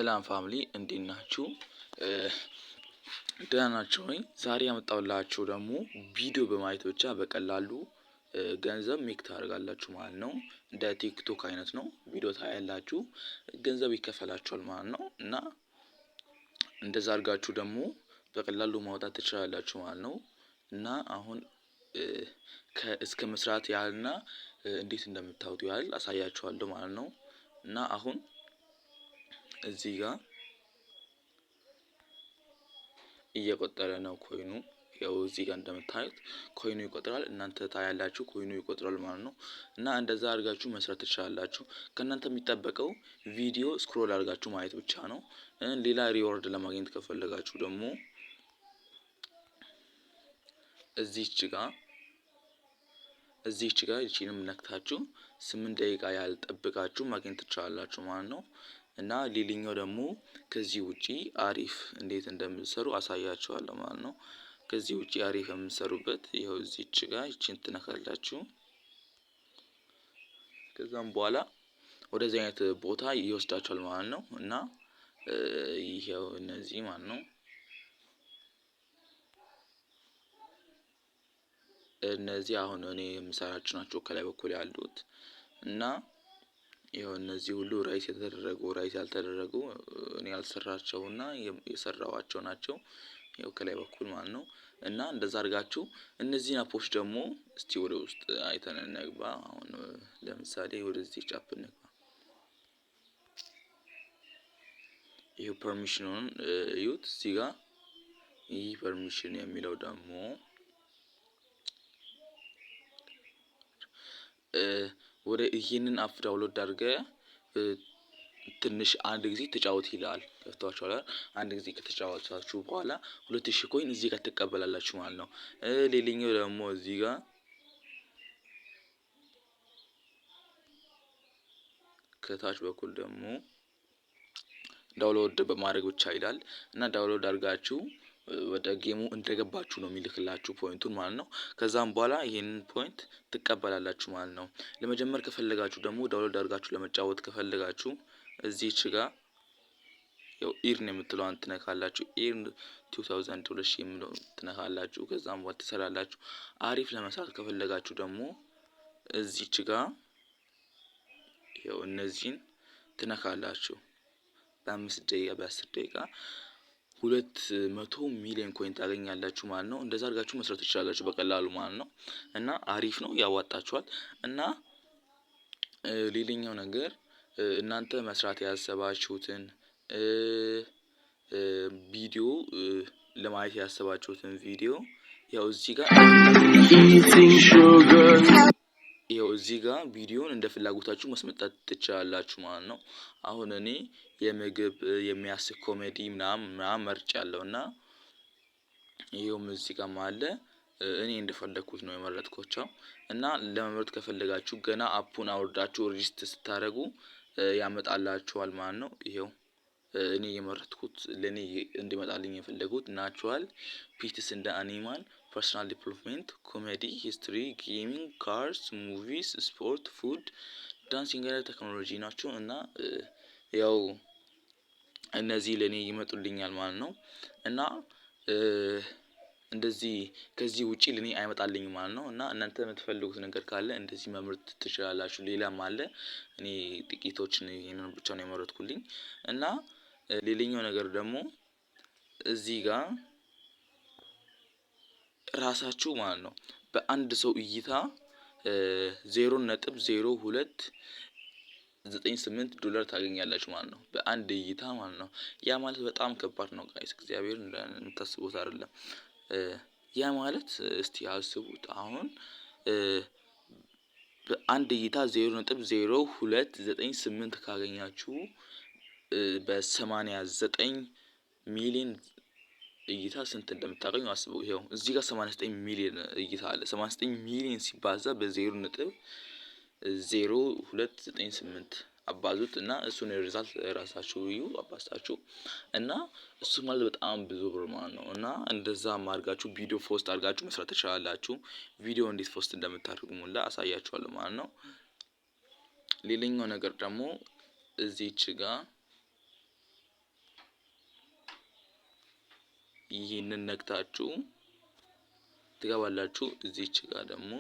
ሰላም ፋሚሊ እንዴት ናችሁ? ደህና ናችሁ ወይ? ዛሬ ያመጣሁላችሁ ደግሞ ቪዲዮ በማየት ብቻ በቀላሉ ገንዘብ ሜክ ታደርጋላችሁ ማለት ነው። እንደ ቲክቶክ አይነት ነው። ቪዲዮ ታያላችሁ፣ ገንዘብ ይከፈላችኋል ማለት ነው። እና እንደዛ አድርጋችሁ ደግሞ በቀላሉ ማውጣት ትችላላችሁ ማለት ነው። እና አሁን እስከ መስራት ያህልና እንዴት እንደምታወጡ ያህል አሳያችኋለሁ ማለት ነው። እና አሁን እዚህ ጋር እየቆጠረ ነው ኮይኑ። ያው እዚህ ጋር እንደምታዩት ኮይኑ ይቆጥራል። እናንተ ታያላችሁ ኮይኑ ይቆጥራል ማለት ነው። እና እንደዛ አድርጋችሁ መስራት ትችላላችሁ። ከእናንተ የሚጠበቀው ቪዲዮ ስክሮል አድርጋችሁ ማየት ብቻ ነው። ሌላ ሪዋርድ ለማግኘት ከፈለጋችሁ ደግሞ እዚህች ጋር እቺንም ነክታችሁ 8 ደቂቃ ያህል ጠብቃችሁ ማግኘት ትችላላችሁ ማለት ነው። እና ሌላኛው ደግሞ ከዚህ ውጪ አሪፍ እንዴት እንደምትሰሩ አሳያችኋለሁ ማለት ነው። ከዚህ ውጪ አሪፍ የምትሰሩበት ይኸው እዚህች ጋር እቺን ትነካላችሁ። ከዛም በኋላ ወደዚህ አይነት ቦታ ይወስዳችኋል ማለት ነው። እና ይሄው እነዚህ ማለት ነው እነዚህ አሁን እኔ የምሰራቸው ናቸው ከላይ በኩል ያሉት። እና ይኸው እነዚህ ሁሉ ራይት የተደረጉ ራይት ያልተደረጉ እኔ ያልሰራቸውና የሰራዋቸው ናቸው። ይኸው ከላይ በኩል ማለት ነው። እና እንደዛ አድርጋችሁ እነዚህን አፖች ደግሞ እስቲ ወደ ውስጥ አይተን እንግባ። አሁን ለምሳሌ ወደዚህ ጫፕ እንግባ። ይሄ ፐርሚሽኑን እዩት እዚህ ጋር ይህ ፐርሚሽን የሚለው ደግሞ ወደ ይሄንን አፕ ዳውንሎድ አድርገህ ትንሽ አንድ ጊዜ ተጫወት ይላል። ገብቷችኋል? አንድ ጊዜ ከተጫወታችሁ በኋላ 2000 ኮይን እዚህ ጋር ትቀበላላችሁ ማለት ነው። ሌላኛው ደግሞ እዚህ ጋር ከታች በኩል ደግሞ ዳውንሎድ በማድረግ ብቻ ይላል። እና ዳውንሎድ አድርጋችሁ ወደ ጌሙ እንደገባችሁ ነው የሚልክላችሁ ፖይንቱን ማለት ነው። ከዛም በኋላ ይሄንን ፖይንት ትቀበላላችሁ ማለት ነው። ለመጀመር ከፈለጋችሁ ደግሞ ዳውንሎድ አድርጋችሁ ለመጫወት ከፈለጋችሁ እዚህች ጋር ያው ኢርን የምትለዋን ትነካላችሁ። ኢርን 2000 የሚለው ትነካላችሁ። ከዛም በኋላ ትሰራላችሁ። አሪፍ ለመስራት ከፈለጋችሁ ደግሞ እዚህች ጋር ያው እነዚህን ትነካላችሁ። በ5 ደቂቃ በ10 ደቂቃ 200 ሚሊዮን ኮይን ታገኛላችሁ ማለት ነው። እንደዛ አድርጋችሁ መስራት ትችላላችሁ በቀላሉ ማለት ነው። እና አሪፍ ነው፣ ያዋጣችኋል። እና ሌላኛው ነገር እናንተ መስራት ያሰባችሁትን ቪዲዮ ለማየት ያሰባችሁትን ቪዲዮ ያው እዚህ ጋር ቪዲዮን እንደ ፍላጎታችሁ ማስመጣት ትችላላችሁ ማለት ነው። አሁን እኔ የምግብ የሚያስቅ ኮሜዲ ምናምን መርጫለሁና ይሄውም እዚህ ጋር አለ። እኔ እንደፈለኩት ነው የመረጥኳቸው። እና ለመምረጥ ከፈለጋችሁ ገና አፑን አውርዳችሁ ሬጂስተር ስታደርጉ ያመጣላችኋል ማለት ነው። ይሄው እኔ የመረጥኩት ለኔ እንዲመጣልኝ የፈለጉት ናቹራል ፒትስ እንደ አኒማል ፐርሰናል ዲቨሎፕመንት ኮሜዲ ሂስትሪ ጌሚንግ ካርስ ሙቪስ ስፖርት ፉድ ዳንሲንግ እና ቴክኖሎጂ ናቸው። እና ያው እነዚህ ለኔ ይመጡልኛል ማለት ነው። እና እንደዚህ ከዚህ ውጪ ለኔ አይመጣልኝም ማለት ነው። እና እናንተ የምትፈልጉት ነገር ካለ እንደዚህ መምረጥ ትችላላችሁ። ሌላም አለ። እኔ ጥቂቶችን ይሄንን ብቻ ነው የመረጥኩልኝ። እና ሌላኛው ነገር ደግሞ እዚህ ጋር ራሳችሁ ማለት ነው በአንድ ሰው እይታ 0.0298 ዶላር ታገኛላችሁ ማለት ነው። በአንድ እይታ ማለት ነው። ያ ማለት በጣም ከባድ ነው ጋይስ፣ እግዚአብሔር እንደምታስቡት አይደለም። ያ ማለት እስቲ አስቡት። አሁን በአንድ እይታ 0.0298 ካገኛችሁ በ89 ሚሊዮን እይታ ስንት እንደምታገኙ አስቡ። ይሄው እዚህ ጋር 89 ሚሊዮን እይታ አለ። 89 ሚሊዮን ሲባዛ በ0.0298 አባዙት እና እሱን ሪዛልት ራሳችሁ እዩ አባስታችሁ። እና እሱ ማለት በጣም ብዙ ብር ማለት ነው። እና እንደዛም አድርጋችሁ ቪዲዮ ፖስት አድርጋችሁ መስራት ትችላላችሁ። ቪዲዮ እንዴት ፖስት እንደምታደርጉ ሙላ አሳያችኋለሁ ማለት ነው። ሌላኛው ነገር ደግሞ እዚህች ጋር ይህንን ነክታችሁ ትገባላችሁ። እዚች ጋር ደግሞ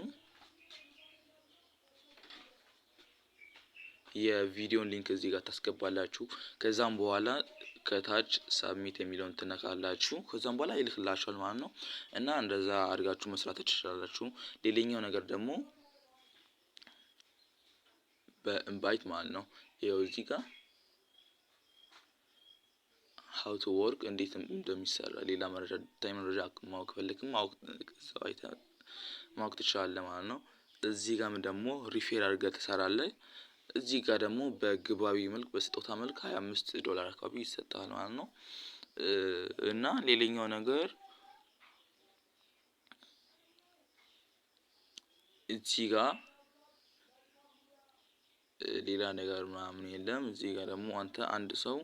የቪዲዮን ሊንክ እዚህ ጋር ታስገባላችሁ። ከዛም በኋላ ከታች ሳብሚት የሚለውን ትነካላችሁ። ከዛም በኋላ ይልክላችኋል ማለት ነው። እና እንደዛ አድርጋችሁ መስራት ትችላላችሁ። ሌላኛው ነገር ደግሞ በኢንቫይት ማለት ነው። ይኸው እዚህ ጋር how to work እንዴት እንደሚሰራ ሌላ መረጃ ማወቅ ፈልግም ማወቅ ትችላለህ ማለት ነው። እዚህ ጋርም ደግሞ ሪፌር አድርገህ ትሰራለህ። እዚህ ጋር ደግሞ በግባዊ መልክ በስጦታ መልክ $25 አካባቢ ይሰጣል ማለት ነው። እና ሌላኛው ነገር እዚህ ጋር ሌላ ነገር ምናምን የለም። እዚህ ጋር ደግሞ አንተ አንድ ሰው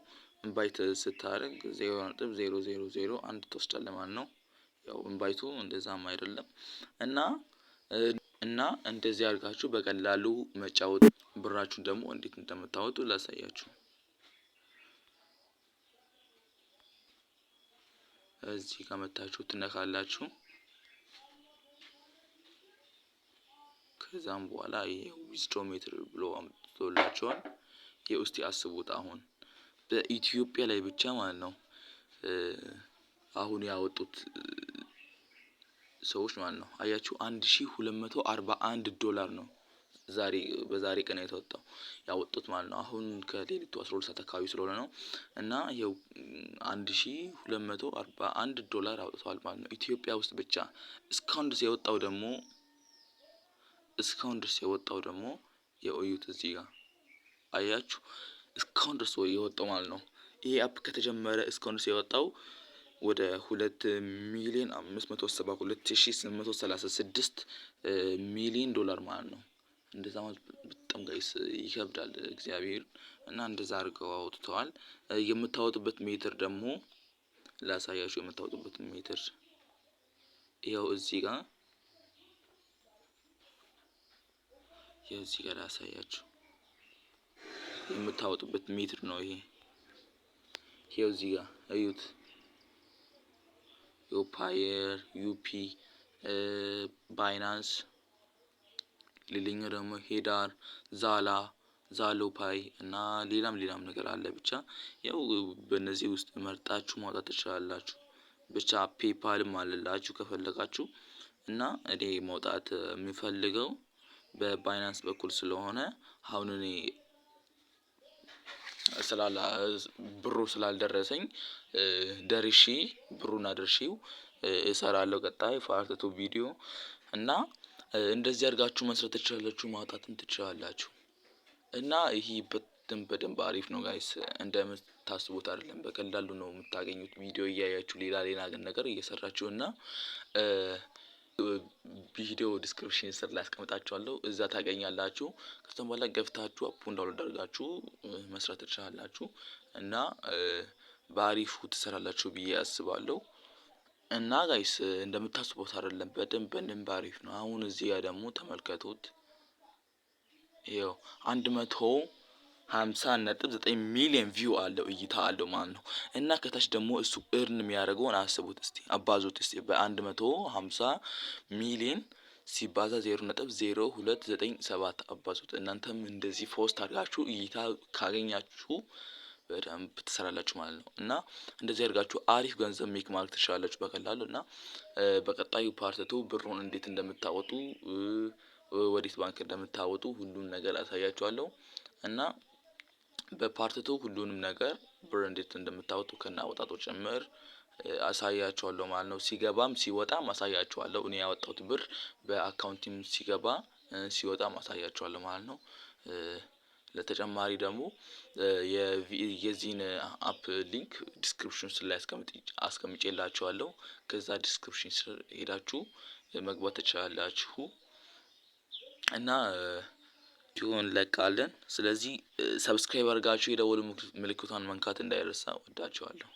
ኢንቫይት ስታደርግ 0.0001 ትወስዳለህ ማለት ነው። ያው ኢንቫይቱ እንደዛም አይደለም እና እንደዚህ አድርጋችሁ በቀላሉ መጫወት። ብራችሁን ደግሞ እንዴት እንደምታወጡ ላሳያችሁ። እዚህ ጋር መታችሁ ትነካላችሁ። ከዛም በኋላ ይሄ ዊዝድሮው ሜትር ብሎ አምጥቶላችኋል። ይሄ እስቲ አስቡት አሁን በኢትዮጵያ ላይ ብቻ ማለት ነው አሁን ያወጡት ሰዎች ማለት ነው አያችሁ $1241 ነው በዛሬ ቀን ያወጡት ማለት ነው። አሁን ከሌሊቱ 12 ሰዓት አካባቢ ስለሆነ ነው። እና ይኸው $1241 አውጥተዋል ማለት ነው ኢትዮጵያ ውስጥ ብቻ። እስካሁን ድረስ የወጣው ደግሞ የኦዩት እዚህ ጋር አያችሁ እስካሁን ድረስ የወጣው ማለት ነው። ይሄ አፕ ከተጀመረ እስካሁን ድረስ የወጣው ወደ $2,572,836 ሚሊዮን ማለት ነው። እንደዛ ማለት በጣም ጋይስ ይከብዳል እግዚአብሔር። እና እንደዛ አድርገው አውጥተዋል። የምታወጡበት ሜትር ደግሞ ላሳያችሁ። የምታወጡበት ሜትር ይኸው እዚህ ጋር ላሳያችሁ። የምታወጡበት ሜትር ነው ይሄ። ይኸው እዚህ ጋር እዩት። ፓየር፣ ዩፒ፣ ባይናንስ፣ ሌላኛው ደግሞ ሄዳር፣ ዛሎፓይ እና ሌላም ነገር አለ። ብቻ ያው በእነዚህ ውስጥ መርጣችሁ ማውጣት ትችላላችሁ። ብቻ ፔፓልም አለላችሁ ከፈለጋችሁ። እና እኔ ማውጣት የምፈልገው በባይናንስ በኩል ስለሆነ አሁን እኔ ብሩ ስላልደረሰኝ ደርሼ ብሩን አድርሼው እሰራለሁ ቀጣይ ፓርት 2 ቪዲዮ። እና እንደዚህ አድርጋችሁ መስራት ትችላላችሁ፣ ማውጣትም ትችላላችሁ። እና ይሄ በደንብ አሪፍ ነው ጋይስ። እንደምታስቡት አይደለም፣ በቀላሉ ነው የምታገኙት። ቪዲዮ እያያችሁ ሌላ ነገር እየሰራችሁ እና ቪዲዮ ዲስክሪፕሽን ስር ላይ አስቀምጣችኋለሁ፣ እዛ ታገኛላችሁ። ከዛም በኋላ ገብታችሁ አፑን ዳውንሎድ አድርጋችሁ መስራት ትችላላችሁ። እና በአሪፉ ትሰራላችሁ ብዬ አስባለሁ። እና ጋይስ እንደምታስቡት አይደለም፣ በደንብ አሪፍ ነው። አሁን እዚህ ጋር ደግሞ ተመልከቱት። ይኸው 150.9 ሚሊዮን ቪው አለው፣ እይታ አለው ማለት ነው። እና ከታች ደግሞ እሱ እርን የሚያደርገውን አስቡት እስቲ፣ አባዙት እስቲ በ150 ሚሊዮን ሲባዛ 0.0297 አባዙት። እናንተም እንደዚህ ፖስት አድርጋችሁ እይታ ካገኛችሁ በደንብ ትሰራላችሁ ማለት ነው። እና እንደዚህ አድርጋችሁ አሪፍ ገንዘብ ሜክ ማድረግ ትችላላችሁ በቀላሉ። እና በቀጣዩ ፓርት 2 ብሩን እንዴት እንደምታወጡ ወዴት ባንክ እንደምታወጡ ሁሉን ነገር አሳያችኋለሁ። እና በፓርት 2 ሁሉንም ነገር ብር እንዴት እንደምታወጡ ከናወጣጡ ጭምር አሳያችኋለሁ ማለት ነው። ሲገባም ሲወጣም አሳያችኋለሁ። እኔ ያወጣሁት ብር በአካውንቲም ሲገባ ሲወጣም አሳያችኋለሁ ማለት ነው። ለተጨማሪ ደግሞ የዚህን አፕ ሊንክ ዲስክሪፕሽን ስር ላይ አስቀምጬላችኋለሁ። ከዛ ዲስክሪፕሽን ስር ሄዳችሁ መግባት ትችላላችሁ። እና ቪዲዮውን እንለቃለን። ስለዚህ ሰብስክራይብ አድርጋችሁ የደወል ምልክቷን መንካት እንዳይረሳ። ወዳችኋለሁ።